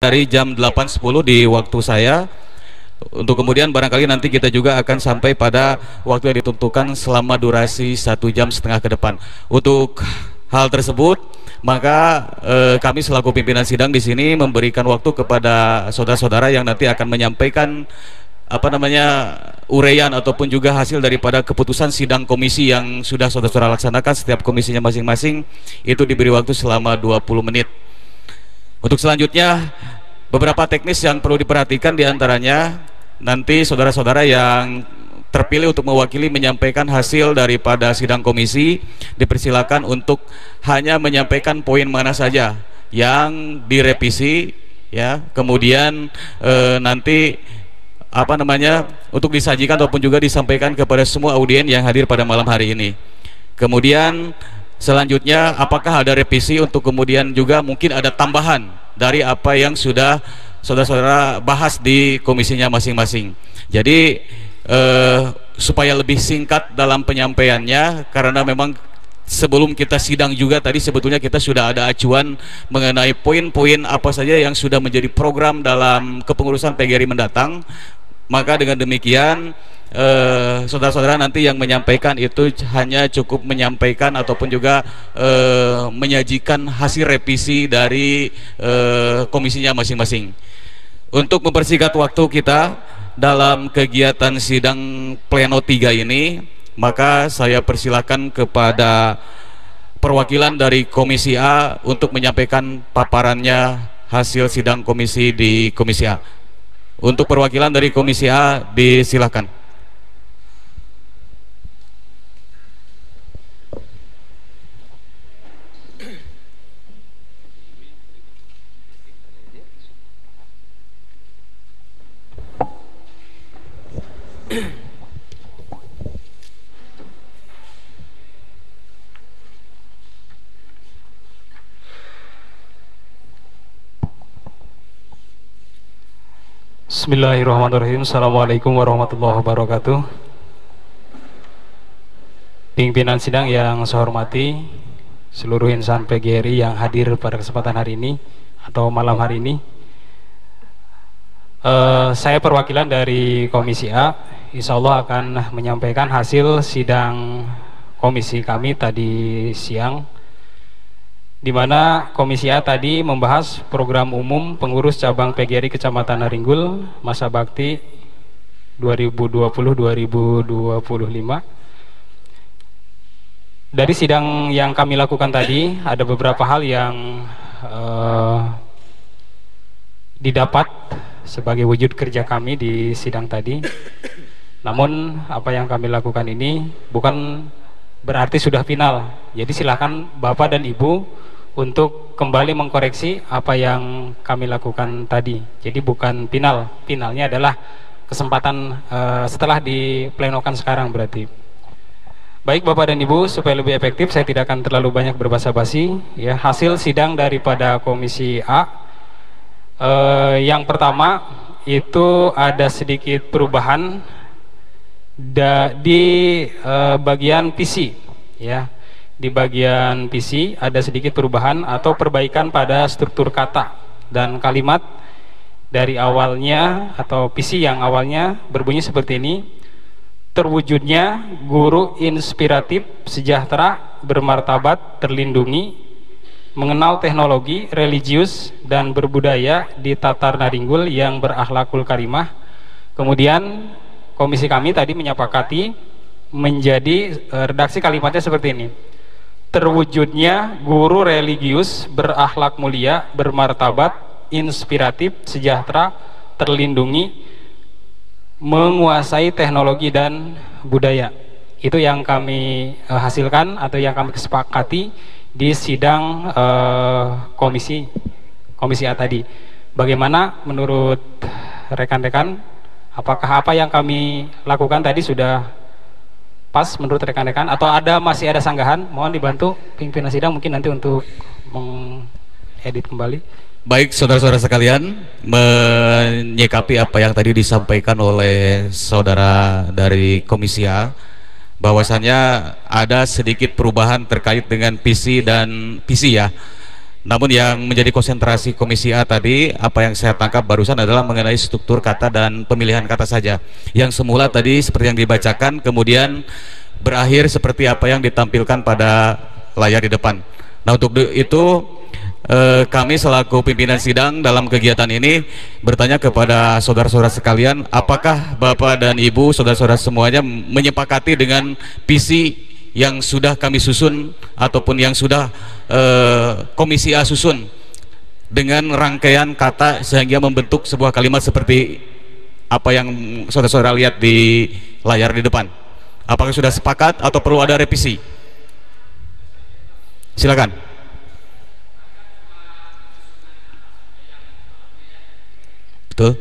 dari jam 8.10 di waktu saya, untuk kemudian barangkali nanti kita juga akan sampai pada waktu yang ditentukan selama durasi 1,5 jam ke depan. Untuk hal tersebut, maka kami selaku pimpinan sidang di sini memberikan waktu kepada saudara-saudara yang nanti akan menyampaikan uraian ataupun juga hasil daripada keputusan sidang komisi yang sudah saudara-saudara laksanakan. Setiap komisinya masing-masing itu diberi waktu selama 20 menit. Untuk selanjutnya, beberapa teknis yang perlu diperhatikan diantaranya, nanti saudara-saudara yang terpilih untuk mewakili menyampaikan hasil daripada sidang komisi dipersilakan untuk hanya menyampaikan poin mana saja yang direvisi, ya, kemudian nanti untuk disajikan ataupun juga disampaikan kepada semua audien yang hadir pada malam hari ini. Kemudian selanjutnya, apakah ada revisi untuk kemudian juga mungkin ada tambahan dari apa yang sudah saudara-saudara bahas di komisinya masing-masing. Jadi supaya lebih singkat dalam penyampaiannya, karena memang sebelum kita sidang juga tadi sebetulnya kita sudah ada acuan mengenai poin-poin apa saja yang sudah menjadi program dalam kepengurusan PGRI mendatang. Maka dengan demikian saudara-saudara nanti yang menyampaikan itu hanya cukup menyampaikan ataupun juga menyajikan hasil revisi dari komisinya masing-masing. Untuk mempersingkat waktu kita dalam kegiatan sidang pleno 3 ini, maka saya persilakan kepada perwakilan dari Komisi A untuk menyampaikan paparannya hasil sidang komisi di Komisi A. Untuk perwakilan dari Komisi A, disilakan. Bismillahirrahmanirrahim. Assalamualaikum warahmatullahi wabarakatuh. Pimpinan sidang yang saya hormati, seluruh insan PGRI yang hadir pada kesempatan hari ini atau malam hari ini. Saya perwakilan dari Komisi A, insya Allah akan menyampaikan hasil sidang komisi kami tadi siang, di mana Komisi A tadi membahas program umum pengurus cabang PGRI Kecamatan Naringgul masa bakti 2020-2025. Dari sidang yang kami lakukan tadi, ada beberapa hal yang didapat sebagai wujud kerja kami di sidang tadi. Namun apa yang kami lakukan ini bukan berarti sudah final. Jadi silakan Bapak dan Ibu untuk kembali mengkoreksi apa yang kami lakukan tadi. Jadi bukan final. Finalnya adalah kesempatan setelah diplenokan sekarang berarti. Baik Bapak dan Ibu, supaya lebih efektif saya tidak akan terlalu banyak berbasa-basi. Ya, hasil sidang daripada Komisi A. Yang pertama itu ada sedikit perubahan di bagian PC, ya. Di bagian PC ada sedikit perubahan atau perbaikan pada struktur kata dan kalimat dari awalnya atau PC yang awalnya berbunyi seperti ini: terwujudnya guru inspiratif, sejahtera, bermartabat, terlindungi, mengenal teknologi, religius, dan berbudaya di Tatar Naringgul yang berakhlakul karimah. Kemudian komisi kami tadi menyepakati menjadi redaksi kalimatnya seperti ini: terwujudnya guru religius, berakhlak mulia, bermartabat, inspiratif, sejahtera, terlindungi, menguasai teknologi dan budaya. Itu yang kami hasilkan atau yang kami kesepakati di sidang komisi A tadi. Bagaimana menurut rekan-rekan? Apakah apa yang kami lakukan tadi sudah pas menurut rekan-rekan atau masih ada sanggahan? Mohon dibantu pimpinan sidang mungkin nanti untuk mengedit kembali. Baik saudara-saudara sekalian, menyikapi apa yang tadi disampaikan oleh saudara dari Komisi A, bahwasannya ada sedikit perubahan terkait dengan PC dan PC, ya. Namun yang menjadi konsentrasi Komisi A tadi, apa yang saya tangkap barusan adalah mengenai struktur kata dan pemilihan kata saja. Yang semula tadi seperti yang dibacakan, kemudian berakhir seperti apa yang ditampilkan pada layar di depan. Nah, untuk itu kami selaku pimpinan sidang dalam kegiatan ini bertanya kepada saudara-saudara sekalian, apakah Bapak dan Ibu, saudara-saudara semuanya menyepakati dengan visi yang sudah kami susun ataupun yang sudah Komisi A susun dengan rangkaian kata sehingga membentuk sebuah kalimat seperti apa yang saudara-saudara lihat di layar di depan. Apakah sudah sepakat atau perlu ada revisi? Silakan. Betul.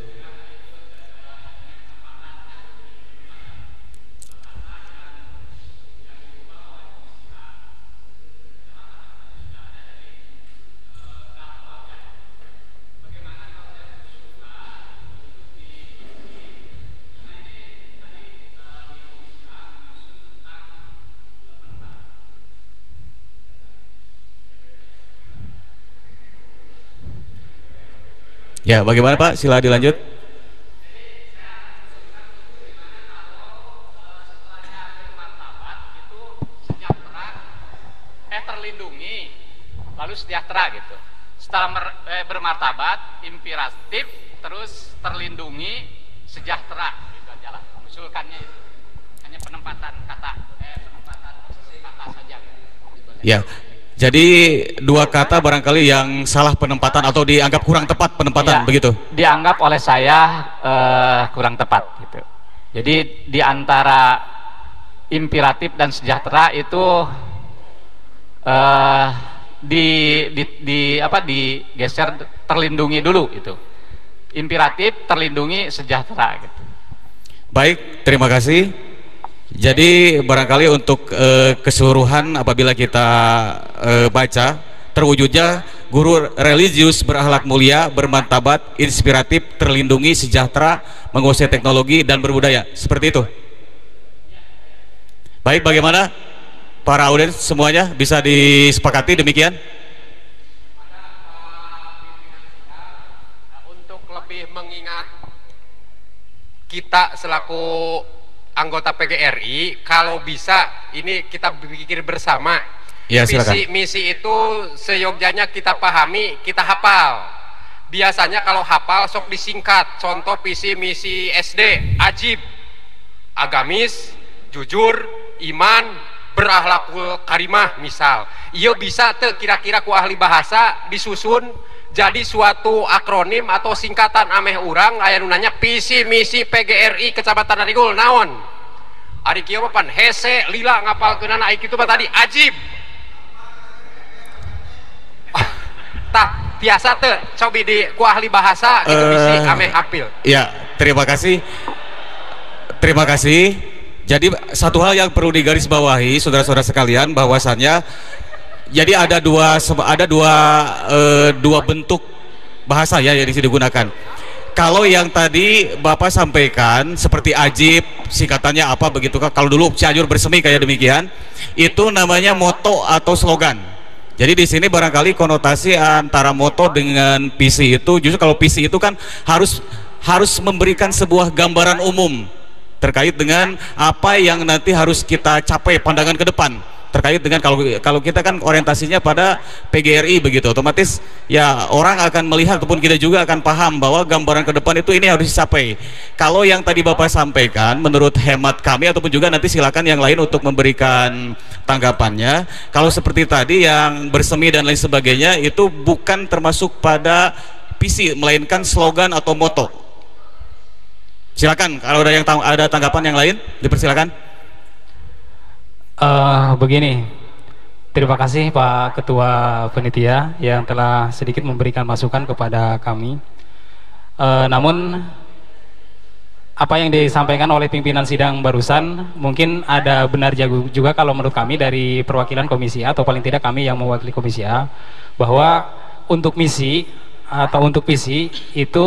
Ya, bagaimana Pak? Sila dilanjut. Terlindungi, lalu sejahtera gitu. Setelah bermartabat, imperatif, terus terlindungi, sejahtera gitu aja lah. Mengusulkannya itu hanya penempatan kata, penempatan kata saja. Ya. Jadi dua kata barangkali yang salah penempatan atau dianggap kurang tepat penempatan, Ya, begitu? dianggap oleh saya kurang tepat gitu. Jadi di antara imperatif dan sejahtera itu digeser terlindungi dulu itu. Imperatif, terlindungi, sejahtera gitu. Baik, terima kasih. Jadi barangkali untuk keseluruhan apabila kita baca, terwujudnya guru religius berakhlak mulia, bermartabat, inspiratif, terlindungi, sejahtera, menguasai teknologi dan berbudaya. Seperti itu. Baik, bagaimana para audiens semuanya, bisa disepakati demikian? Untuk lebih mengingat kita selaku anggota PGRI, kalau bisa ini kita pikir bersama. Ya, silakan. Misi itu seyogyanya kita pahami, kita hafal. Biasanya kalau hafal sok disingkat. Contoh visi misi SD, ajib, agamis, jujur, iman, berakhlakul karimah misal. Iya bisa tuh kira-kira ku ahli bahasa disusun jadi suatu akronim atau singkatan ameh urang aya nu nanya visi misi PGRI Kecamatan Arigul naon ari kieu mah pan hese lila ngapalkeunana ai kitu mah tadi ajib tah biasa teu cobi di ku ahli bahasa gitu visi ameh hafil. Ya, terima kasih. Terima kasih. Jadi satu hal yang perlu digarisbawahi saudara-saudara sekalian, bahwasannya jadi ada dua bentuk bahasa ya yang digunakan. Kalau yang tadi Bapak sampaikan seperti ajib, singkatannya apa begitu kan? Kalau dulu Cianjur bersemi kayak demikian, itu namanya moto atau slogan. Jadi di sini barangkali konotasi antara moto dengan visi itu, justru kalau visi itu kan harus memberikan sebuah gambaran umum terkait dengan apa yang nanti harus kita capai pandangan ke depan. Terkait dengan kalau kita kan orientasinya pada PGRI begitu, otomatis ya orang akan melihat ataupun kita juga akan paham bahwa gambaran ke depan itu ini harus dicapai. Kalau yang tadi Bapak sampaikan menurut hemat kami ataupun juga nanti silakan yang lain untuk memberikan tanggapannya, kalau seperti tadi yang bersemi dan lain sebagainya itu bukan termasuk pada visi melainkan slogan atau moto. Silakan kalau ada yang ada tanggapan yang lain dipersilakan. Begini, terima kasih Pak Ketua Panitia yang telah sedikit memberikan masukan kepada kami. Namun apa yang disampaikan oleh pimpinan sidang barusan mungkin ada benar juga kalau menurut kami dari perwakilan Komisi A, atau paling tidak kami yang mewakili Komisi A, bahwa untuk misi atau untuk visi itu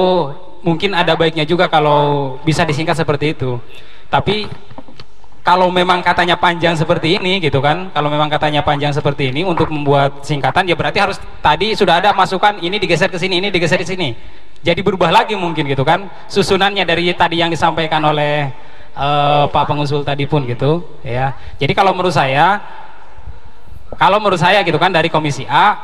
mungkin ada baiknya juga kalau bisa disingkat seperti itu. Tapi kalau memang katanya panjang seperti ini gitu kan, kalau memang katanya panjang seperti ini untuk membuat singkatan, ya berarti harus tadi sudah ada masukan ini digeser ke sini, ini digeser di sini, jadi berubah lagi mungkin gitu kan susunannya dari tadi yang disampaikan oleh Pak pengusul tadi pun gitu ya. Jadi kalau menurut saya gitu kan dari komisi A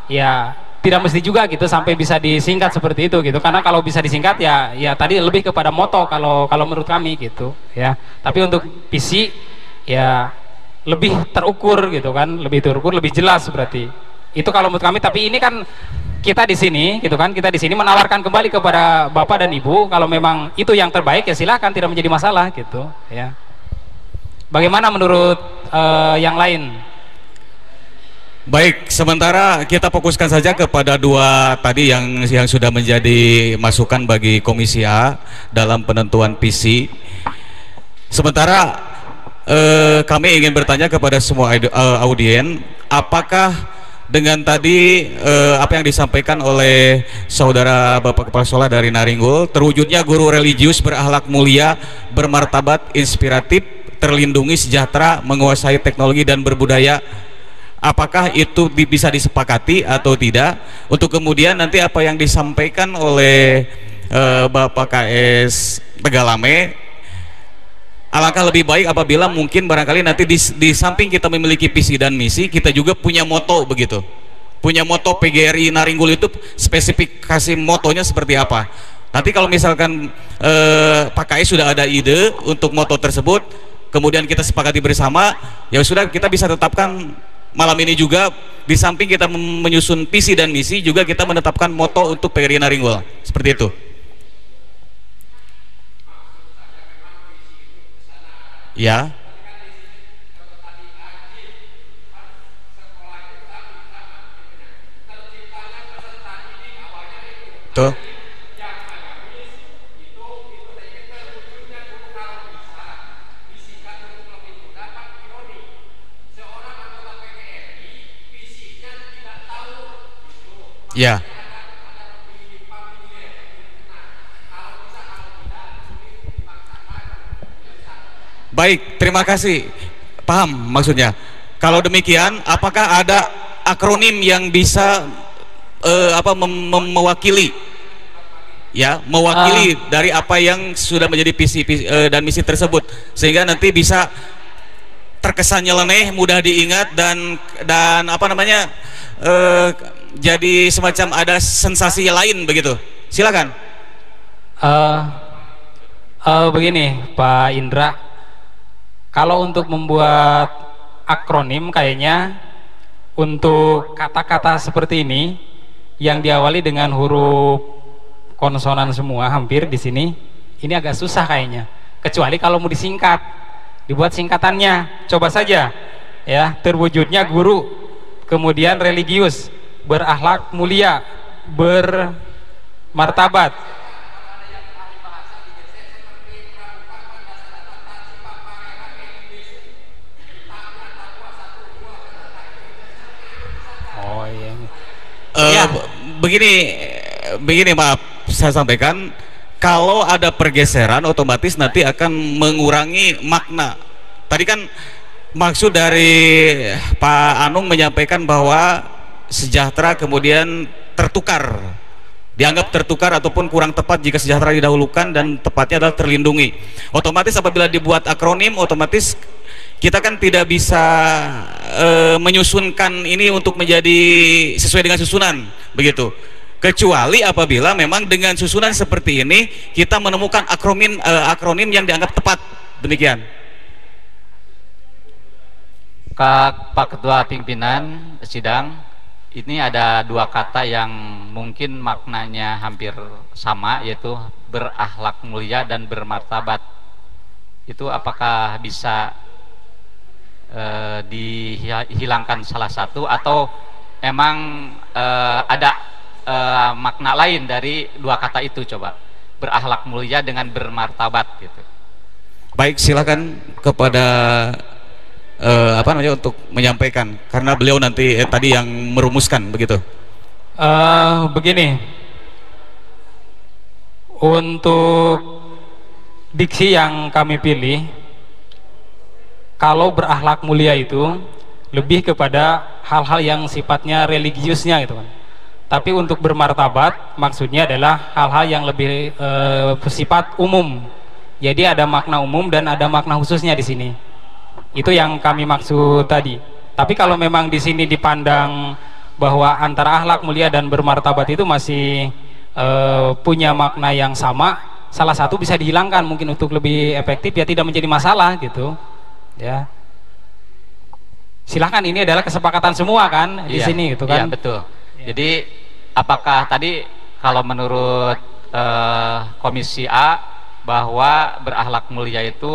ya tidak mesti juga gitu sampai bisa disingkat seperti itu gitu, karena kalau bisa disingkat ya tadi lebih kepada moto kalau menurut kami gitu ya. Tapi untuk visi ya lebih terukur gitu kan, lebih terukur, lebih jelas berarti itu kalau menurut kami. Tapi ini kan kita di sini gitu kan, kita di sini menawarkan kembali kepada Bapak dan Ibu, kalau memang itu yang terbaik ya silakan, tidak menjadi masalah gitu ya. Bagaimana menurut yang lain? Baik, sementara kita fokuskan saja kepada dua tadi yang sudah menjadi masukan bagi Komisi A dalam penentuan visi. Sementara kami ingin bertanya kepada semua audien, apakah dengan tadi apa yang disampaikan oleh saudara Bapak Kepala Sekolah dari Naringgul, terwujudnya guru religius berakhlak mulia, bermartabat, inspiratif, terlindungi, sejahtera, menguasai teknologi dan berbudaya, apakah itu bisa disepakati atau tidak? Untuk kemudian nanti apa yang disampaikan oleh Bapak KS Tegalame, alangkah lebih baik apabila mungkin barangkali nanti di samping kita memiliki visi dan misi, kita juga punya moto begitu. Punya moto PGRI Naringgul itu spesifikasi motonya seperti apa. Nanti kalau misalkan Pak KS sudah ada ide untuk moto tersebut, kemudian kita sepakati bersama, ya sudah kita bisa tetapkan malam ini juga. Di samping kita menyusun visi dan misi, juga kita menetapkan moto untuk PGRI Naringgul. Seperti itu. Ya. Tuh. Ya. Baik, terima kasih. Paham maksudnya. Kalau demikian, apakah ada akronim yang bisa mewakili, ya, mewakili dari apa yang sudah menjadi visi dan misi tersebut, sehingga nanti bisa terkesan nyeleneh, mudah diingat dan apa namanya, jadi semacam ada sensasi lain begitu. Silakan. Begini Pak Indra, kalau untuk membuat akronim kayaknya untuk kata-kata seperti ini yang diawali dengan huruf konsonan semua hampir di sini, ini agak susah kayaknya. Kecuali kalau mau disingkat, dibuat singkatannya. Coba saja ya, terwujudnya guru, kemudian religius, berakhlak mulia, bermartabat. Oh iya. Ya. Begini maaf, saya sampaikan, kalau ada pergeseran otomatis nanti akan mengurangi makna. Tadi kan maksud dari Pak Anung menyampaikan bahwa sejahtera kemudian tertukar, dianggap tertukar ataupun kurang tepat jika sejahtera didahulukan dan tepatnya adalah terlindungi. Otomatis apabila dibuat akronim, otomatis kita kan tidak bisa menyusunkan ini untuk menjadi sesuai dengan susunan begitu, kecuali apabila memang dengan susunan seperti ini kita menemukan akronim yang dianggap tepat. Demikian. Pak Ketua Pimpinan Sidang, ini ada dua kata yang mungkin maknanya hampir sama, yaitu berakhlak mulia dan bermartabat. Itu apakah bisa dihilangkan salah satu, atau emang ada makna lain dari dua kata itu? Coba, berakhlak mulia dengan bermartabat gitu. Baik, silakan kepada untuk menyampaikan, karena beliau nanti tadi yang merumuskan begitu. Begini, untuk diksi yang kami pilih kalau berakhlak mulia itu lebih kepada hal-hal yang sifatnya religiusnya gitu kan. Tapi untuk bermartabat maksudnya adalah hal-hal yang lebih bersifat umum. Jadi ada makna umum dan ada makna khususnya di sini. Itu yang kami maksud tadi. Tapi kalau memang di sini dipandang bahwa antara akhlak mulia dan bermartabat itu masih punya makna yang sama, salah satu bisa dihilangkan mungkin untuk lebih efektif, ya tidak menjadi masalah gitu. Ya. Silahkan, ini adalah kesepakatan semua kan di sini gitu kan. Iya, betul. Jadi apakah tadi kalau menurut Komisi A bahwa berakhlak mulia itu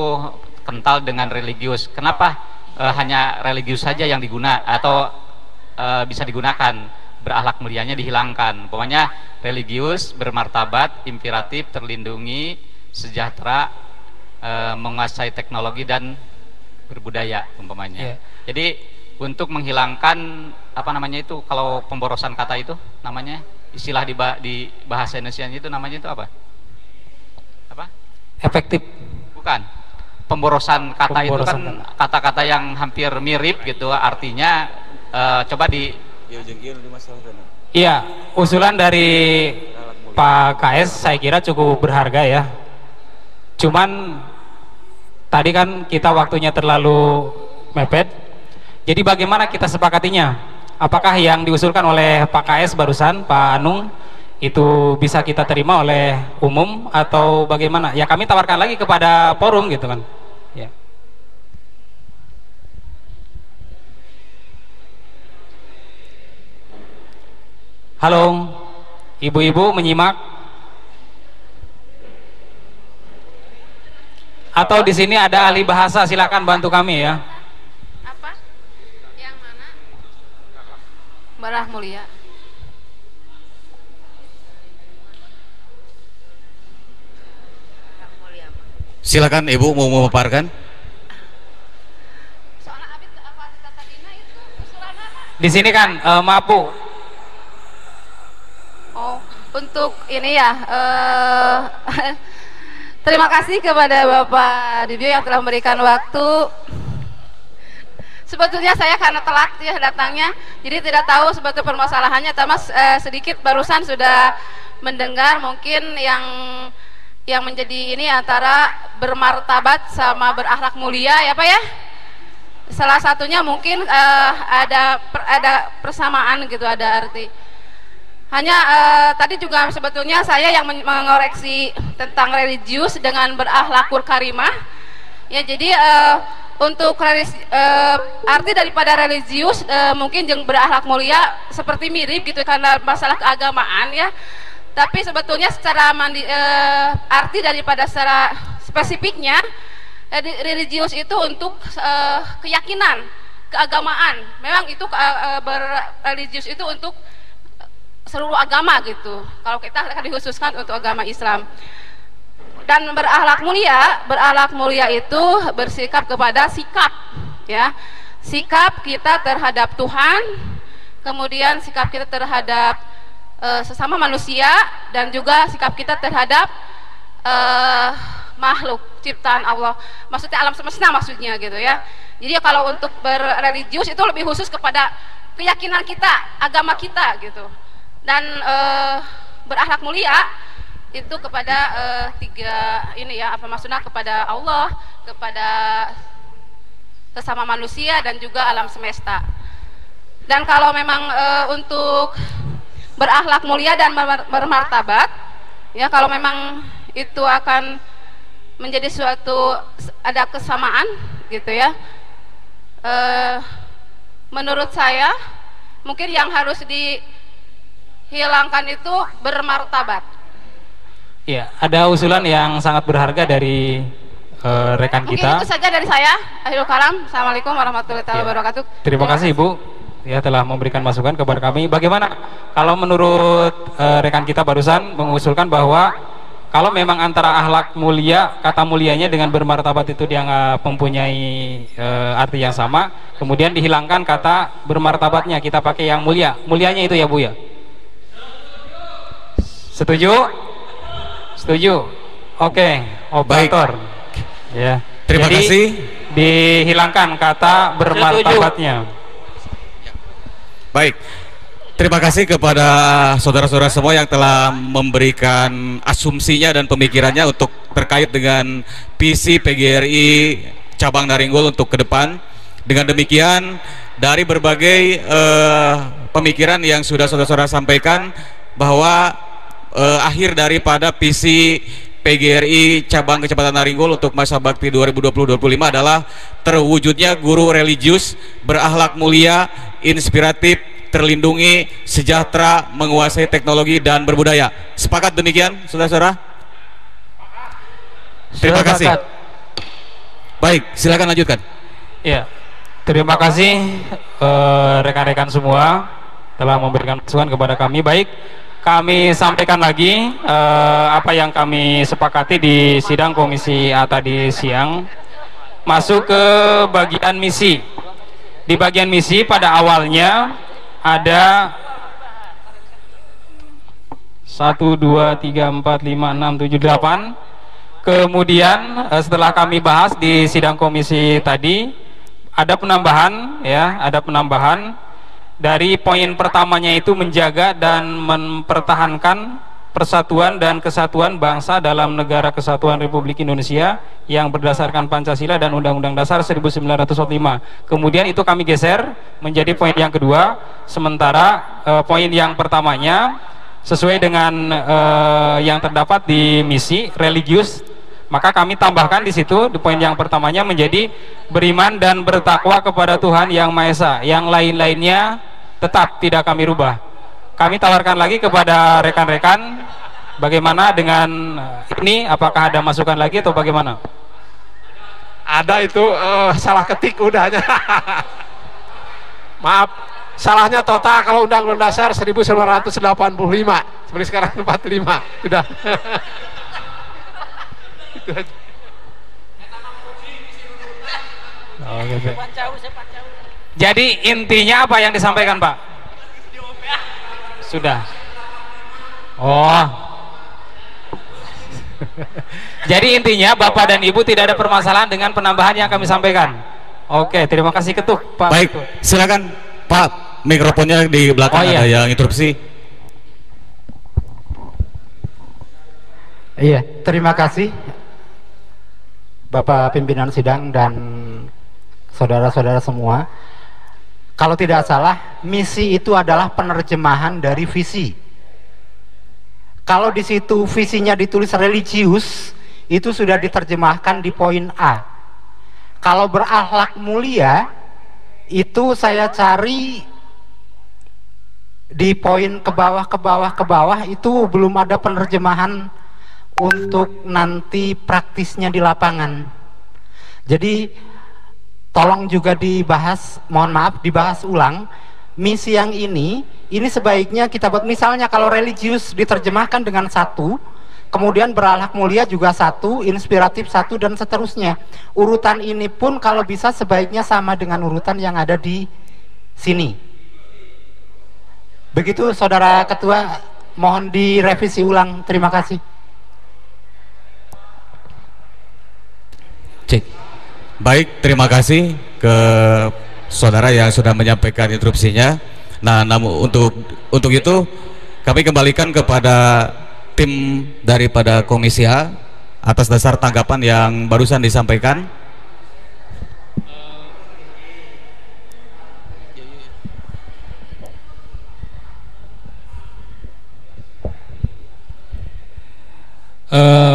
kental dengan religius. Kenapa hanya religius saja yang digunakan atau bisa digunakan, berakhlak mulianya dihilangkan? Pokoknya religius, bermartabat, imperatif, terlindungi, sejahtera, menguasai teknologi dan berbudaya umpamanya. Jadi untuk menghilangkan apa namanya itu, kalau pemborosan kata itu namanya, istilah di bahasa Indonesia itu namanya itu apa? Apa? Efektif. Bukan. Pemborosan kata itu kan kata-kata yang hampir mirip gitu artinya. Coba di iya, usulan dari Pak KS saya kira cukup berharga ya. Cuman tadi kan kita waktunya terlalu mepet. Jadi bagaimana kita sepakatinya? Apakah yang diusulkan oleh Pak KS barusan, Pak Anung, itu bisa kita terima oleh umum atau bagaimana? Ya kami tawarkan lagi kepada forum gitu kan. Ya. Halo, ibu-ibu menyimak? Atau di sini ada ahli bahasa, silakan bantu kami ya. Apa? Yang mana? Berakhlak mulia. Silakan Ibu mau memaparkan. Di sini kan maaf Bu. Oh, untuk ini ya, terima kasih kepada Bapak Dibio yang telah memberikan waktu. Sebetulnya saya karena telat ya datangnya, jadi tidak tahu sebetulnya permasalahannya. Tapi sedikit barusan sudah mendengar mungkin yang menjadi ini antara bermartabat sama berakhlak mulia ya Pak ya. Salah satunya mungkin ada persamaan gitu, ada arti. Hanya tadi juga sebetulnya saya yang mengoreksi tentang religius dengan berakhlakul karimah. Ya jadi untuk arti daripada religius mungkin yang berakhlak mulia seperti mirip gitu karena masalah keagamaan ya. Tapi sebetulnya secara arti daripada secara spesifiknya religius itu untuk keyakinan, keagamaan. Memang itu religius itu untuk seluruh agama gitu. Kalau kita akan dikhususkan untuk agama Islam. Dan berakhlak mulia itu bersikap kepada sikap ya. Sikap kita terhadap Tuhan, kemudian sikap kita terhadap sesama manusia, dan juga sikap kita terhadap makhluk ciptaan Allah, maksudnya alam semesta maksudnya gitu ya. Jadi kalau untuk berreligius itu lebih khusus kepada keyakinan kita, agama kita gitu. Dan berakhlak mulia itu kepada tiga ini ya, apa maksudnya, kepada Allah, kepada sesama manusia, dan juga alam semesta. Dan kalau memang untuk berakhlak mulia dan bermartabat ya, kalau memang itu akan menjadi suatu, ada kesamaan gitu ya, menurut saya mungkin yang harus dihilangkan itu bermartabat. Ya, ada usulan yang sangat berharga dari rekan mungkin kita. Mungkin itu saja dari saya. Akhirul kalam. Assalamualaikum warahmatullahi wabarakatuh. Terima kasih Ibu ya telah memberikan masukan kepada kami. Bagaimana kalau menurut rekan kita barusan mengusulkan bahwa kalau memang antara akhlak mulia, kata mulianya dengan bermartabat itu dianggap mempunyai arti yang sama, kemudian dihilangkan kata bermartabatnya, kita pakai yang mulia, mulianya itu ya Bu ya. Setuju? Setuju. Oke, operator. Ya. Terima kasih. dihilangkan kata bermartabatnya. Baik, terima kasih kepada saudara-saudara semua yang telah memberikan asumsinya dan pemikirannya untuk terkait dengan visi PGRI cabang Naringgol untuk ke depan. Dengan demikian, dari berbagai pemikiran yang sudah saudara-saudara sampaikan, bahwa akhir daripada visi PGRI cabang Kecamatan Naringgol untuk masa bakti 2020-2025 adalah terwujudnya guru religius berakhlak mulia, inspiratif, terlindungi, sejahtera, menguasai teknologi dan berbudaya. Sepakat demikian, saudara-saudara? Terima kasih. Baik, silakan lanjutkan. Ya, terima kasih rekan-rekan semua telah memberikan masukan kepada kami. Baik, kami sampaikan lagi apa yang kami sepakati di sidang Komisi A tadi siang. Masuk ke bagian misi. Di bagian misi pada awalnya ada 1, 2, 3, 4, 5, 6, 7, 8. Kemudian setelah kami bahas di sidang komisi tadi, ada penambahan, ya, ada penambahan dari poin pertamanya itu menjaga dan mempertahankan persatuan dan kesatuan bangsa dalam negara kesatuan Republik Indonesia yang berdasarkan Pancasila dan Undang-Undang Dasar 1945. Kemudian itu kami geser menjadi poin yang kedua, sementara poin yang pertamanya sesuai dengan yang terdapat di misi religius, maka kami tambahkan di situ di poin yang pertamanya menjadi beriman dan bertakwa kepada Tuhan Yang Maha Esa. Yang lain-lainnya tetap tidak kami rubah. Kami tawarkan lagi kepada rekan-rekan bagaimana dengan ini, apakah ada masukan lagi atau bagaimana? Ada itu salah ketik udahnya. Maaf, salahnya total kalau Undang-Undang Dasar 1945 seperti sekarang 45 sudah. Itu aja. Jadi intinya apa yang disampaikan, Pak? Sudah. Oh. Jadi intinya Bapak dan Ibu tidak ada permasalahan dengan penambahan yang kami sampaikan. Oke, terima kasih Ketuk, Pak. Baik, silakan Pak, mikrofonnya di belakang ada yang interupsi. Iya, terima kasih Bapak pimpinan sidang dan saudara-saudara semua. Kalau tidak salah, misi itu adalah penerjemahan dari visi. Kalau di situ visinya ditulis religius, itu sudah diterjemahkan di poin A. Kalau berakhlak mulia, itu saya cari di poin ke bawah itu belum ada penerjemahan untuk nanti praktisnya di lapangan. Jadi tolong juga dibahas, mohon maaf dibahas ulang misi yang ini sebaiknya kita buat, misalnya kalau religius diterjemahkan dengan 1, kemudian berakhlak mulia juga 1, inspiratif 1, dan seterusnya. Urutan ini pun kalau bisa sebaiknya sama dengan urutan yang ada di sini. Begitu Saudara Ketua, mohon direvisi ulang. Terima kasih. Cek. Baik, terima kasih ke saudara yang sudah menyampaikan interupsinya. Nah, namun untuk itu kami kembalikan kepada tim daripada Komisi A atas dasar tanggapan yang barusan disampaikan.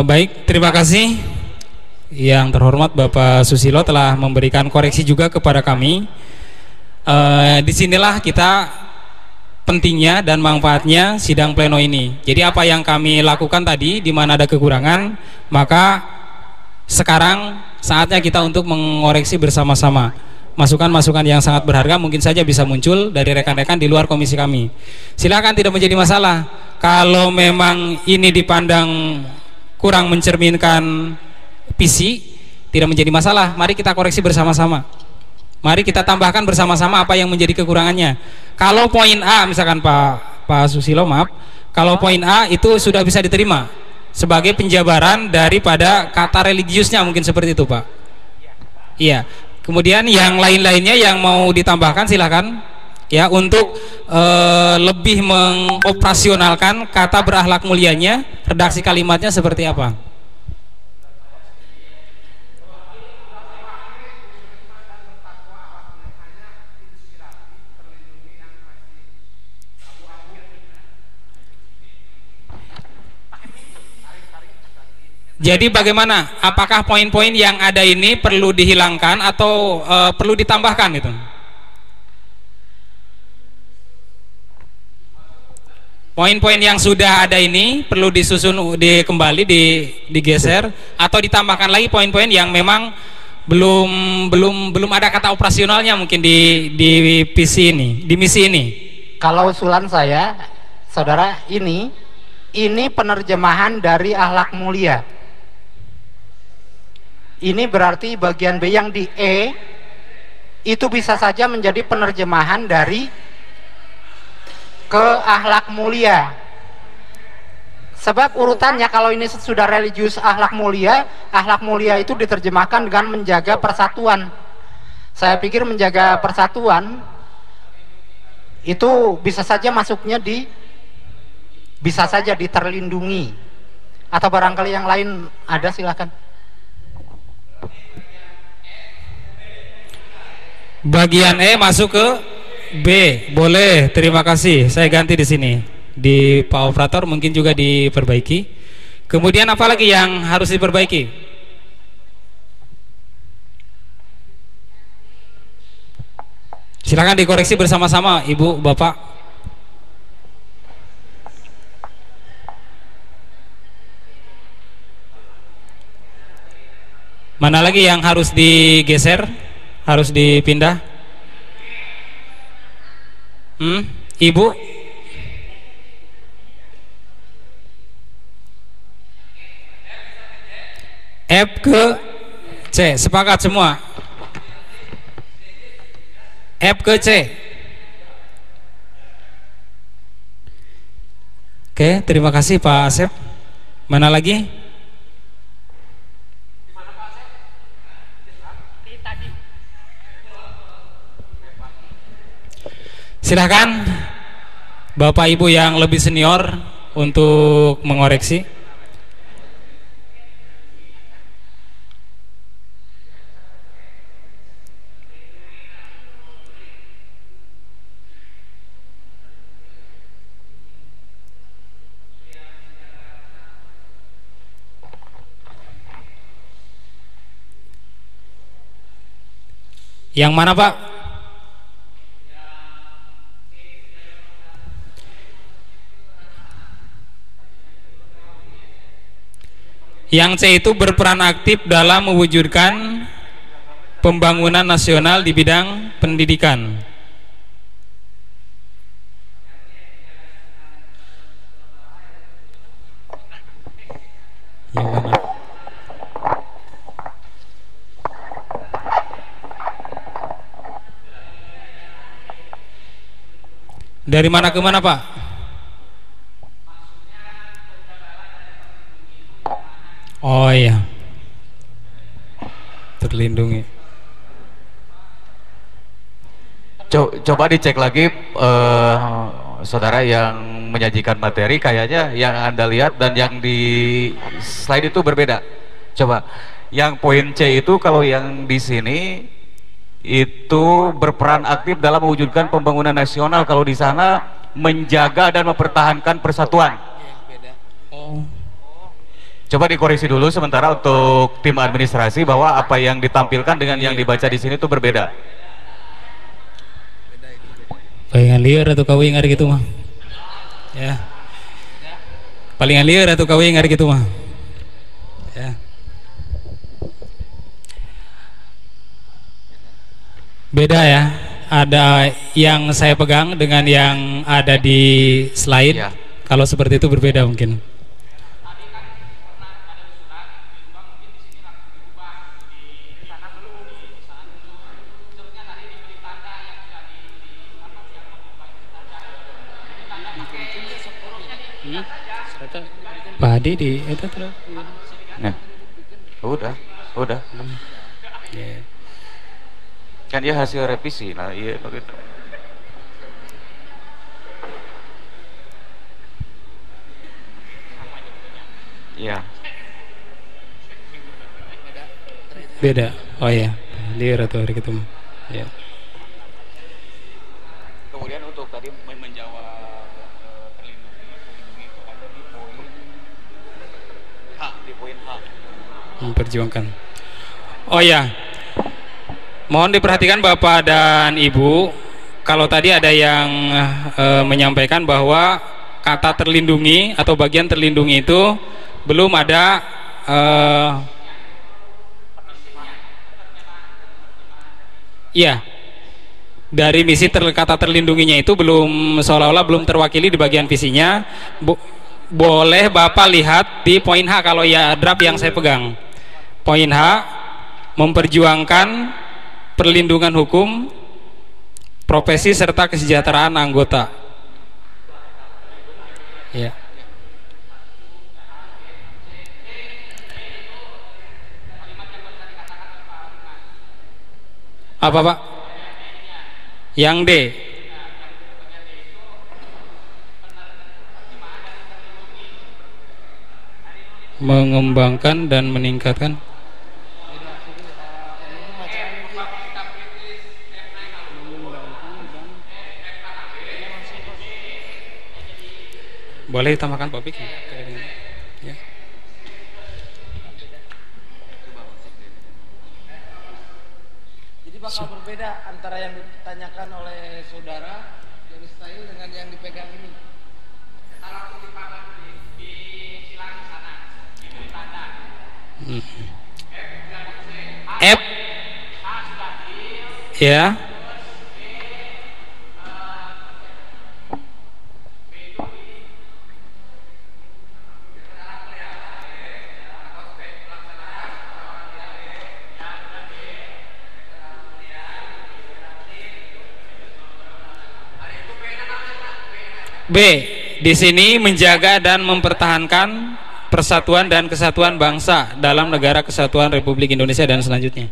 Baik, terima kasih. Yang terhormat Bapak Susilo telah memberikan koreksi juga kepada kami. Disinilah kita pentingnya dan manfaatnya sidang pleno ini. Jadi apa yang kami lakukan tadi, di mana ada kekurangan, maka sekarang saatnya kita untuk mengoreksi bersama-sama. Masukan-masukan yang sangat berharga mungkin saja bisa muncul dari rekan-rekan di luar komisi kami. Silakan, tidak menjadi masalah. Kalau memang ini dipandang kurang mencerminkan visi, tidak menjadi masalah. Mari kita koreksi bersama-sama. Mari kita tambahkan bersama-sama apa yang menjadi kekurangannya. Kalau poin A, misalkan Pak Susilo, maaf, kalau poin A itu sudah bisa diterima sebagai penjabaran daripada kata religiusnya, mungkin seperti itu, Pak. Iya. Kemudian yang lain-lainnya yang mau ditambahkan silahkan ya, untuk lebih mengoperasionalkan kata berakhlak mulianya, redaksi kalimatnya seperti apa? Jadi bagaimana? Apakah poin-poin yang ada ini perlu dihilangkan atau perlu ditambahkan gitu? Poin-poin yang sudah ada ini perlu disusun kembali, digeser atau ditambahkan lagi poin-poin yang memang belum ada kata operasionalnya mungkin di PC ini, di misi ini. Kalau usulan saya, saudara, ini penerjemahan dari akhlak mulia. Ini berarti bagian B yang di E itu bisa saja menjadi penerjemahan dari ke akhlak mulia. Sebab urutannya kalau ini sudah religius akhlak mulia itu diterjemahkan dengan menjaga persatuan. Saya pikir menjaga persatuan itu bisa saja masuknya bisa saja terlindungi. Atau barangkali yang lain ada, silakan. Bagian E masuk ke B, boleh. Terima kasih. Saya ganti di sini. Di Pak Operator mungkin juga diperbaiki. Kemudian apa lagi yang harus diperbaiki? Silakan dikoreksi bersama-sama, Ibu, Bapak. Mana lagi yang harus digeser? Harus dipindah? Ibu? F ke C, sepakat semua? F ke C. Oke, terima kasih Pak Asep. Mana lagi? Silahkan Bapak Ibu yang lebih senior untuk mengoreksi. Yang mana Pak? Yang C itu berperan aktif dalam mewujudkan pembangunan nasional di bidang pendidikan. Yang mana? Dari mana ke mana Pak? Oh iya, terlindungi. Coba dicek lagi saudara yang menyajikan materi, kayaknya yang Anda lihat dan yang di slide itu berbeda. Coba yang poin C itu, kalau yang di sini itu berperan aktif dalam mewujudkan pembangunan nasional, kalau di sana menjaga dan mempertahankan persatuan. Oh. Coba dikoreksi dulu sementara untuk tim administrasi bahwa apa yang ditampilkan dengan yang dibaca di sini itu berbeda. Palingan liar atau kau ingat gitu mah? Ya. Palingan liar atau kau ingat gitu mah? Ya. Beda ya. Ada yang saya pegang dengan yang ada di slide. Ya. Kalau seperti itu berbeda mungkin. Pak Adi di itu terus. Nah, udah. Yeah. Kan dia hasil revisi. Nah, iya begitu. Iya. Beda. Oh iya, dia atau hari ketemu. Ya. Kemudian untuk tadi menjawab terlindungi itu ada di poin H, di poin H. Memperjuangkan. Oh ya, mohon diperhatikan Bapak dan Ibu, kalau tadi ada yang menyampaikan bahwa kata terlindungi atau bagian terlindungi itu belum ada ya, dari misi kata terlindunginya itu belum, seolah-olah belum terwakili di bagian visinya. Boleh Bapak lihat di poin H kalau ya draft yang saya pegang. Poin H, memperjuangkan perlindungan hukum, profesi serta kesejahteraan anggota. Ya. Apa Pak? Yang D. Mengembangkan dan meningkatkan. Boleh ditambahkan Pak Pik? Ya. Jadi bakal berbeda antara yang ditanyakan oleh saudara dari style dengan yang dipegang ini. Kalau di silang sana, itu tanda. F. Ya. B. Di sini menjaga dan mempertahankan persatuan dan kesatuan bangsa dalam negara kesatuan Republik Indonesia dan selanjutnya.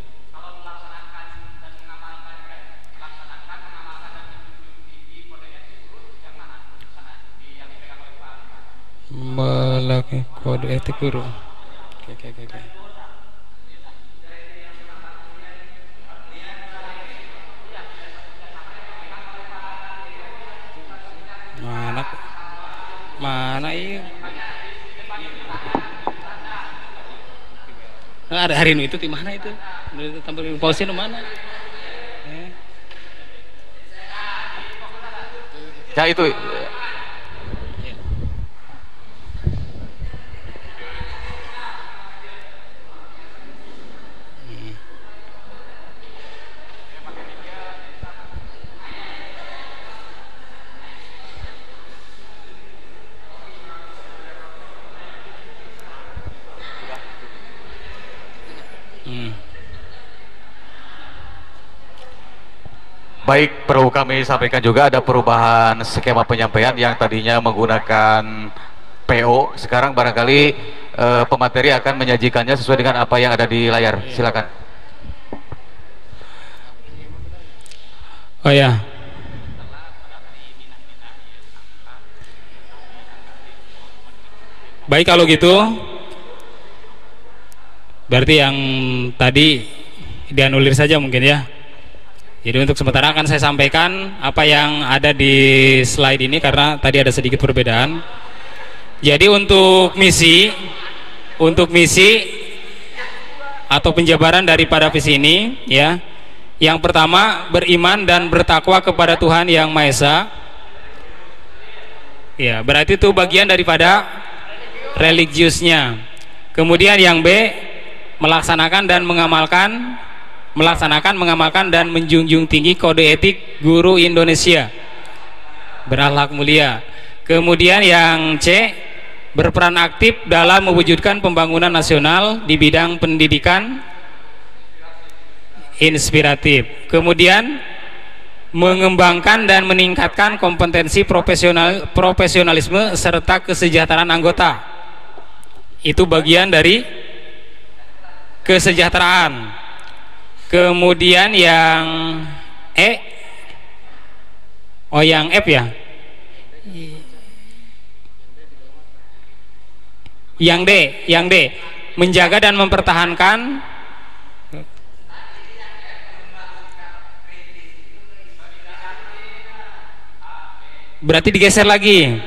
Melakukan kode etik guru. Oke. Mana iya? Nah, ada hari ini itu di mana itu? Tampil pausin mana? Ya itu. Baik, perlu kami sampaikan juga ada perubahan skema penyampaian yang tadinya menggunakan PO, sekarang barangkali pemateri akan menyajikannya sesuai dengan apa yang ada di layar. Silakan. Oh ya. Baik kalau gitu, berarti yang tadi dianulir saja mungkin ya. Jadi untuk sementara akan saya sampaikan apa yang ada di slide ini karena tadi ada sedikit perbedaan. Jadi untuk misi atau penjabaran daripada visi ini ya. Yang pertama, beriman dan bertakwa kepada Tuhan Yang Maha Esa. Ya, berarti itu bagian daripada religiusnya. Kemudian yang B, melaksanakan, mengamalkan dan menjunjung tinggi kode etik guru Indonesia, berakhlak mulia. Kemudian yang C, berperan aktif dalam mewujudkan pembangunan nasional di bidang pendidikan inspiratif. Kemudian mengembangkan dan meningkatkan kompetensi profesionalisme serta kesejahteraan anggota. Itu bagian dari kesejahteraan. Kemudian yang E, oh yang F ya, yang D, menjaga dan mempertahankan. Berarti digeser lagi,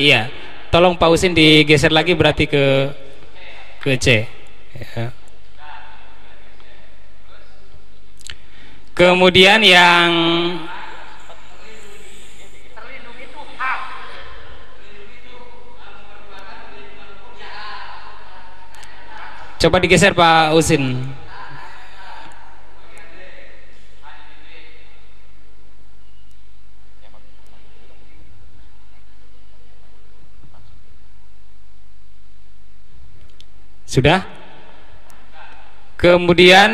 ya. Tolong pausin, digeser lagi berarti ke C. Ya. Kemudian yang coba digeser Pak Usin. Sudah? Kemudian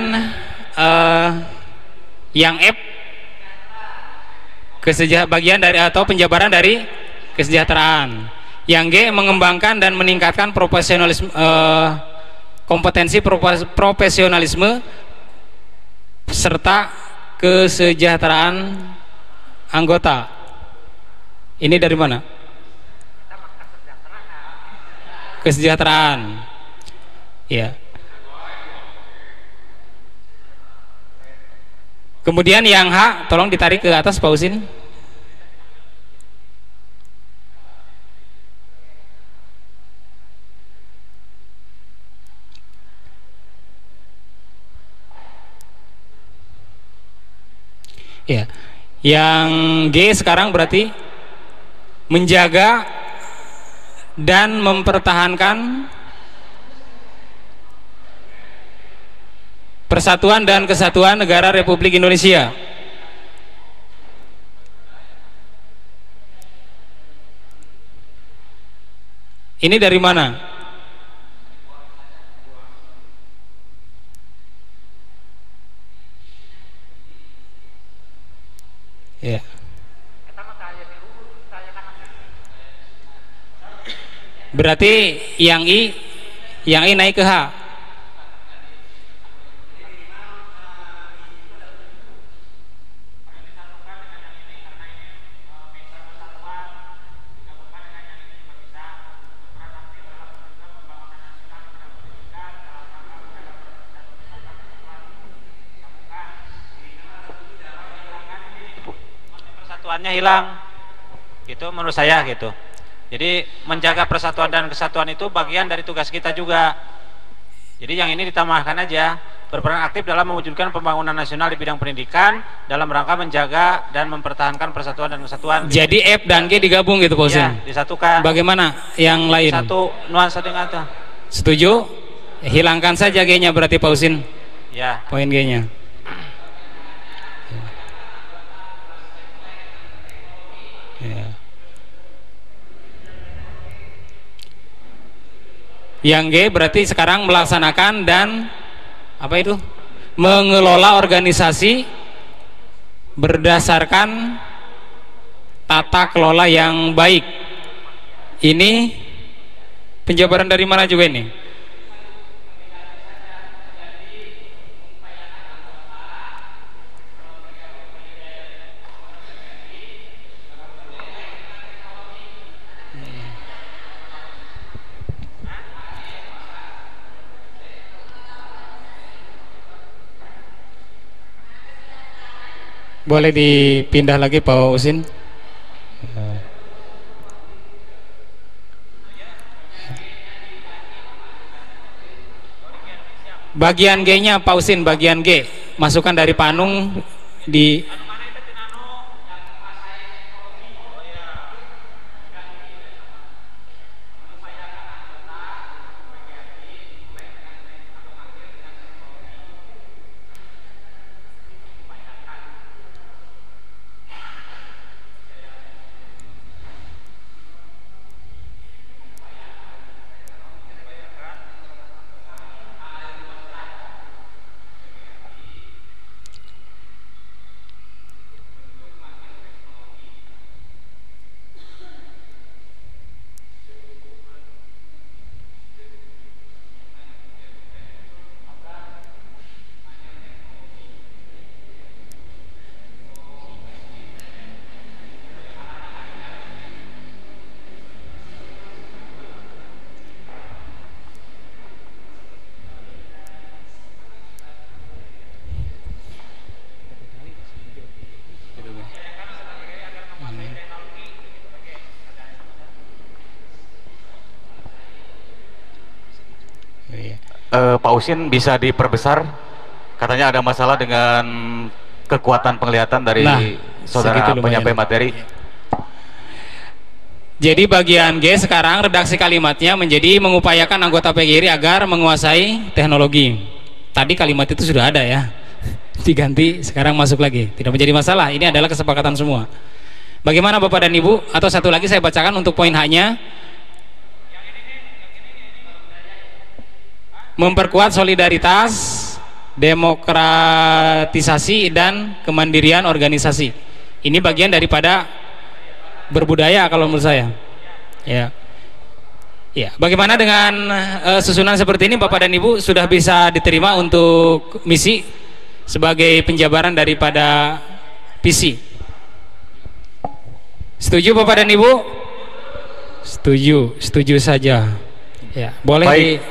yang F, bagian dari atau penjabaran dari kesejahteraan. Yang G, mengembangkan dan meningkatkan profesionalisme, kompetensi profesionalisme serta kesejahteraan anggota. Ini dari mana? Kesejahteraan. Ya. Kemudian yang H, tolong ditarik ke atas Pak Usin. Ya. Yang G sekarang berarti menjaga dan mempertahankan persatuan dan kesatuan negara Republik Indonesia. Ini dari mana? Ya. Berarti yang I naik ke H. Persatuannya hilang, gitu menurut saya gitu. Jadi menjaga persatuan dan kesatuan itu bagian dari tugas kita juga. Jadi yang ini ditambahkan aja, berperan aktif dalam mewujudkan pembangunan nasional di bidang pendidikan dalam rangka menjaga dan mempertahankan persatuan dan kesatuan. Jadi F dan G digabung gitu Pak Usin? Ya, disatukan. Bagaimana yang lain? Satu nuansa dengan itu. Setuju? Hilangkan saja G-nya berarti Pak Usin. Ya. Poin G-nya. Ya. Yang G berarti sekarang melaksanakan dan apa itu? Mengelola organisasi berdasarkan tata kelola yang baik. Ini penjabaran dari mana juga ini? Boleh dipindah lagi Pak Usin? Bagian G-nya Pak Usin, bagian G. Masukkan dari Panung di Pak Usin bisa diperbesar, katanya ada masalah dengan kekuatan penglihatan dari saudara penyampai materi. Jadi bagian G sekarang redaksi kalimatnya menjadi mengupayakan anggota PGRI agar menguasai teknologi. Tadi kalimat itu sudah ada ya, diganti sekarang masuk lagi, tidak menjadi masalah. Ini adalah kesepakatan semua. Bagaimana Bapak dan Ibu? Atau satu lagi saya bacakan untuk poin H-nya. Memperkuat solidaritas, demokratisasi dan kemandirian organisasi. Ini bagian daripada berbudaya kalau menurut saya. Ya. Ya, bagaimana dengan susunan seperti ini Bapak dan Ibu sudah bisa diterima untuk misi sebagai penjabaran daripada visi? Setuju Bapak dan Ibu? Setuju, setuju saja. Ya, boleh. Baik.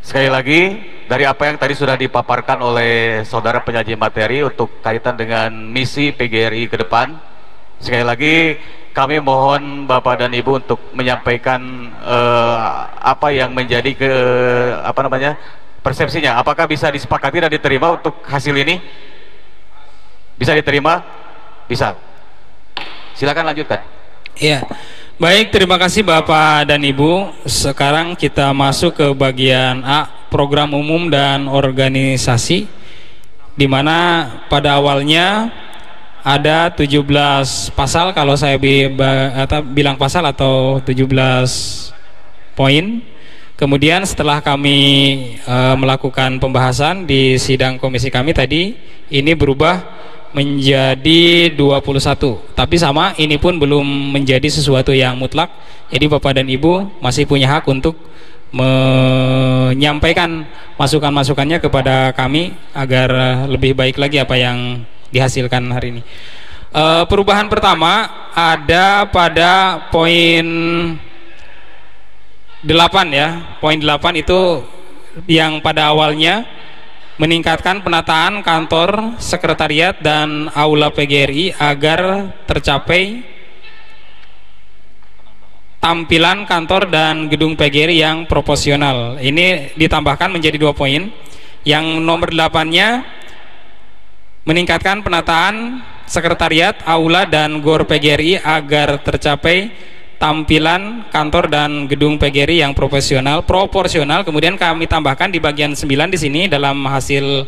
Sekali lagi dari apa yang tadi sudah dipaparkan oleh saudara penyaji materi untuk kaitan dengan misi PGRI ke depan, sekali lagi kami mohon Bapak dan Ibu untuk menyampaikan apa yang menjadi persepsinya. Apakah bisa disepakati dan diterima untuk hasil ini? Bisa diterima? Bisa. Silakan lanjutkan. Iya. Baik, terima kasih Bapak dan Ibu. Sekarang kita masuk ke bagian A, program umum dan organisasi, di mana pada awalnya ada 17 pasal, kalau saya bilang pasal atau 17 poin. Kemudian setelah kami melakukan pembahasan di sidang komisi kami tadi, ini berubah menjadi 21. Tapi sama, ini pun belum menjadi sesuatu yang mutlak. Jadi Bapak dan Ibu masih punya hak untuk menyampaikan masukan-masukannya kepada kami agar lebih baik lagi apa yang dihasilkan hari ini. Perubahan pertama ada pada poin 8 ya. Poin 8 itu yang pada awalnya meningkatkan penataan kantor, sekretariat dan aula PGRI agar tercapai tampilan kantor dan gedung PGRI yang proporsional. Ini ditambahkan menjadi 2 poin. Yang nomor 8-nya meningkatkan penataan sekretariat, aula dan gor PGRI agar tercapai tampilan kantor dan gedung PGRI yang proporsional. Kemudian kami tambahkan di bagian 9 di sini dalam hasil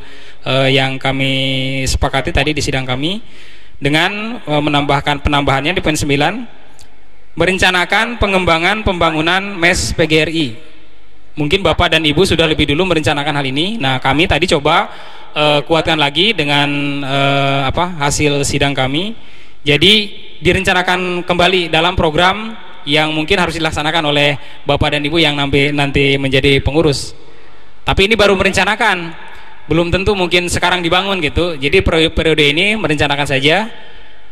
yang kami sepakati tadi di sidang kami, dengan menambahkan penambahannya di poin 9, merencanakan pengembangan pembangunan MES PGRI. Mungkin Bapak dan Ibu sudah lebih dulu merencanakan hal ini. Nah, kami tadi coba kuatkan lagi dengan hasil sidang kami. Jadi direncanakan kembali dalam program yang mungkin harus dilaksanakan oleh Bapak dan Ibu yang nanti menjadi pengurus. Tapi ini baru merencanakan, belum tentu mungkin sekarang dibangun gitu. Jadi periode ini merencanakan saja.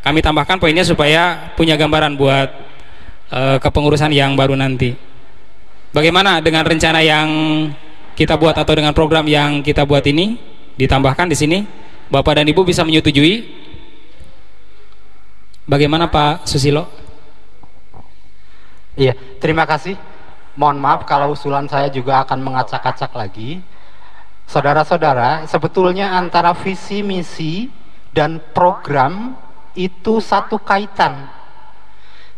Kami tambahkan poinnya supaya punya gambaran buat kepengurusan yang baru nanti. Bagaimana dengan rencana yang kita buat atau dengan program yang kita buat ini? Ditambahkan di sini. Bapak dan Ibu bisa menyetujui? Bagaimana Pak Susilo? Iya, terima kasih. Mohon maaf kalau usulan saya juga akan mengacak-acak lagi. Saudara-saudara, sebetulnya antara visi misi dan program itu satu kaitan.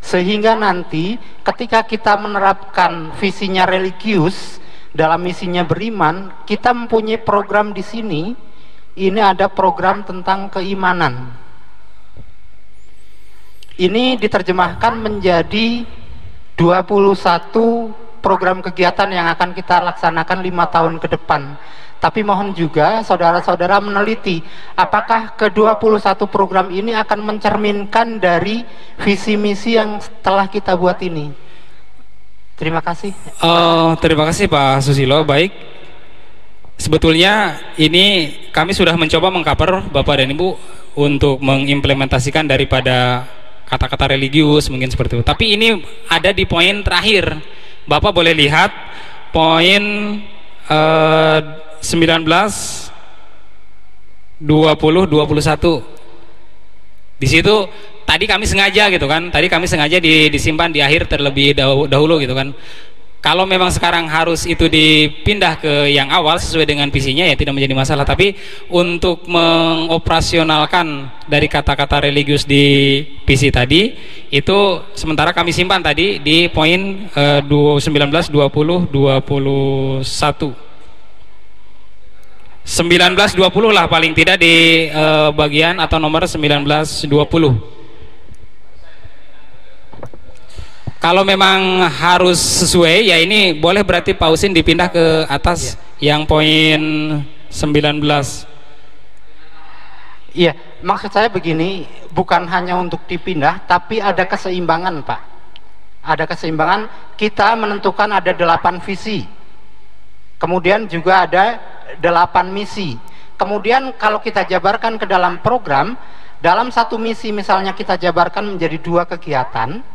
Sehingga nanti ketika kita menerapkan visinya religius dalam misinya beriman, kita mempunyai program di sini. Ini ada program tentang keimanan. Ini diterjemahkan menjadi 21 program kegiatan yang akan kita laksanakan 5 tahun ke depan. Tapi mohon juga saudara-saudara meneliti apakah ke-21 program ini akan mencerminkan dari visi misi yang telah kita buat ini. Terima kasih. Terima kasih Pak Susilo. Baik, sebetulnya ini kami sudah mencoba mengcover Bapak dan Ibu untuk mengimplementasikan daripada kata-kata religius mungkin seperti itu. Tapi ini ada di poin terakhir. Bapak boleh lihat poin 19, 20, 21. Di situ tadi kami sengaja gitu kan. Tadi kami sengaja disimpan di akhir terlebih dahulu gitu kan. Kalau memang sekarang harus itu dipindah ke yang awal sesuai dengan visinya, ya tidak menjadi masalah. Tapi untuk mengoperasionalkan dari kata-kata religius di visi tadi, itu sementara kami simpan tadi di poin 19, 20, 21. 19, 20 lah paling tidak di bagian atau nomor 19, 20. Kalau memang harus sesuai, ya ini boleh berarti Pak Husin dipindah ke atas yang poin 19. Iya, maksud saya begini, bukan hanya untuk dipindah, tapi ada keseimbangan, Pak. Ada keseimbangan, kita menentukan ada 8 visi. Kemudian juga ada 8 misi. Kemudian kalau kita jabarkan ke dalam program, dalam satu misi misalnya kita jabarkan menjadi 2 kegiatan,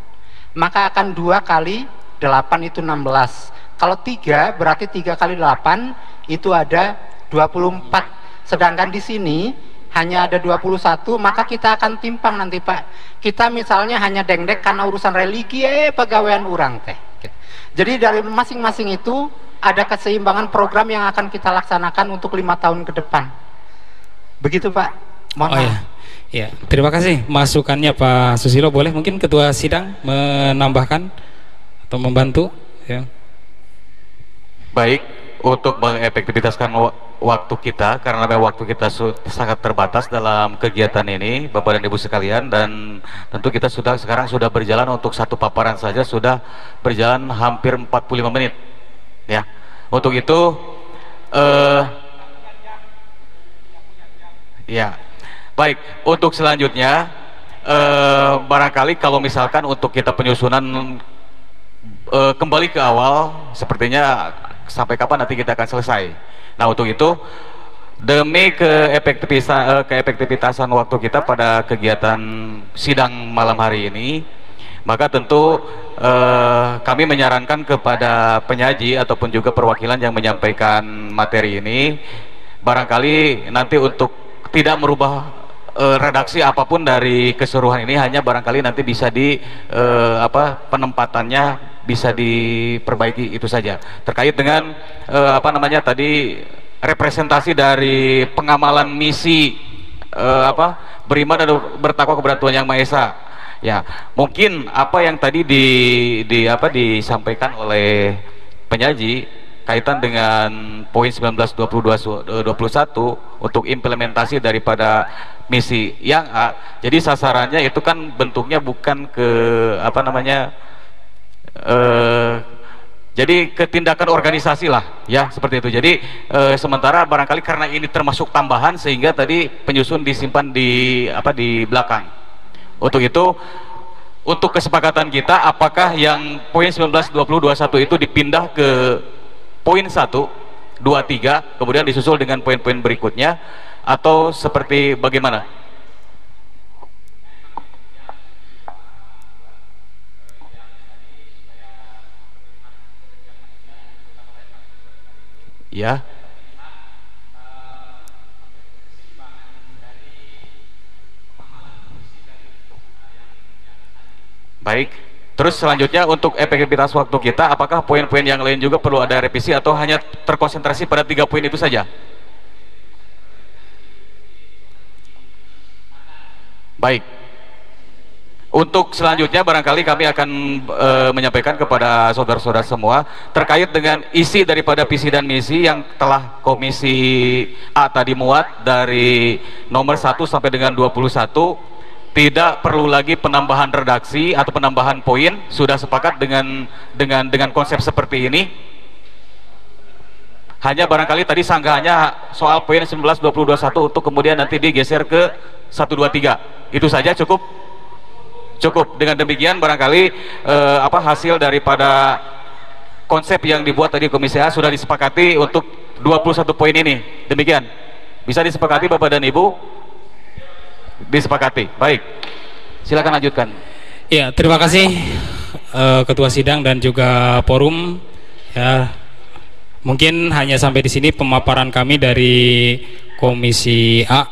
maka akan 2 kali 8 itu 16. Kalau 3 berarti 3 kali 8 itu ada 24. Sedangkan di sini hanya ada 21, maka kita akan timpang nanti, Pak. Kita misalnya hanya dengdek karena urusan religi, pegawaian orang teh. Jadi dari masing-masing itu ada keseimbangan program yang akan kita laksanakan untuk 5 tahun ke depan. Begitu, Pak. Mohon maaf. Ya, terima kasih masukannya Pak Susilo. Boleh mungkin Ketua Sidang menambahkan atau membantu? Ya. Baik, untuk mengefektivitaskan waktu kita, karena waktu kita sangat terbatas dalam kegiatan ini, Bapak dan Ibu sekalian, dan tentu kita sekarang sudah berjalan untuk satu paparan saja sudah berjalan hampir 45 menit. Ya, untuk itu, ya. Baik, untuk selanjutnya barangkali kalau misalkan untuk kita penyusunan kembali ke awal, sepertinya sampai kapan nanti kita akan selesai. Nah, untuk itu demi keefektivitasan waktu kita pada kegiatan sidang malam hari ini, maka tentu kami menyarankan kepada penyaji ataupun juga perwakilan yang menyampaikan materi ini, barangkali nanti untuk tidak merubah redaksi apapun dari keseluruhan ini, hanya barangkali nanti bisa penempatannya bisa diperbaiki, itu saja terkait dengan tadi representasi dari pengamalan misi beriman dan bertakwa kepada Tuhan Yang Maha Esa. Ya, mungkin apa yang tadi disampaikan oleh penyaji kaitan dengan poin 19, 20, 21 untuk implementasi daripada misi yang A. Jadi sasarannya itu kan bentuknya bukan ke jadi ke tindakan organisasi lah, ya seperti itu. Jadi sementara barangkali karena ini termasuk tambahan sehingga tadi penyusun disimpan di belakang. Untuk itu, untuk kesepakatan kita, apakah yang poin 19, 20, 21 itu dipindah ke poin 1, 2, 3, kemudian disusul dengan poin-poin berikutnya, atau seperti bagaimana? Ya. Baik. Terus selanjutnya untuk efektivitas waktu kita, apakah poin-poin yang lain juga perlu ada revisi atau hanya terkonsentrasi pada 3 poin itu saja? Baik. Untuk selanjutnya barangkali kami akan menyampaikan kepada saudara-saudara semua terkait dengan isi daripada visi dan misi yang telah Komisi A tadi muat dari nomor 1 sampai dengan 21. Tidak perlu lagi penambahan redaksi atau penambahan poin, sudah sepakat dengan konsep seperti ini. Hanya barangkali tadi sanggahannya soal poin 19, 20, 21 untuk kemudian nanti digeser ke 1, 2, 3. Itu saja cukup. Dengan demikian barangkali hasil daripada konsep yang dibuat tadi Komisi A sudah disepakati untuk 21 poin ini. Demikian. Bisa disepakati Bapak dan Ibu? Disepakati. Baik. Silakan lanjutkan. Ya, terima kasih Ketua Sidang dan juga forum. Ya, mungkin hanya sampai di sini pemaparan kami dari Komisi A.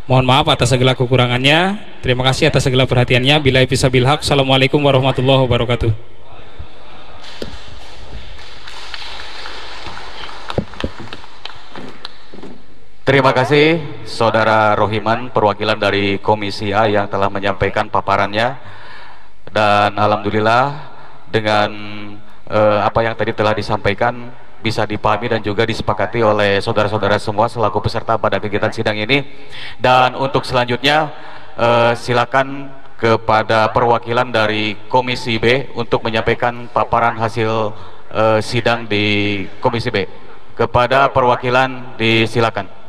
Mohon maaf atas segala kekurangannya. Terima kasih atas segala perhatiannya. Billahi fisabilillah. Assalamualaikum warahmatullahi wabarakatuh. Terima kasih Saudara Rohiman, perwakilan dari Komisi A yang telah menyampaikan paparannya. Dan alhamdulillah dengan apa yang tadi telah disampaikan bisa dipahami dan juga disepakati oleh saudara-saudara semua selaku peserta pada kegiatan sidang ini. Dan untuk selanjutnya silakan kepada perwakilan dari Komisi B untuk menyampaikan paparan hasil sidang di Komisi B. Kepada perwakilan disilakan.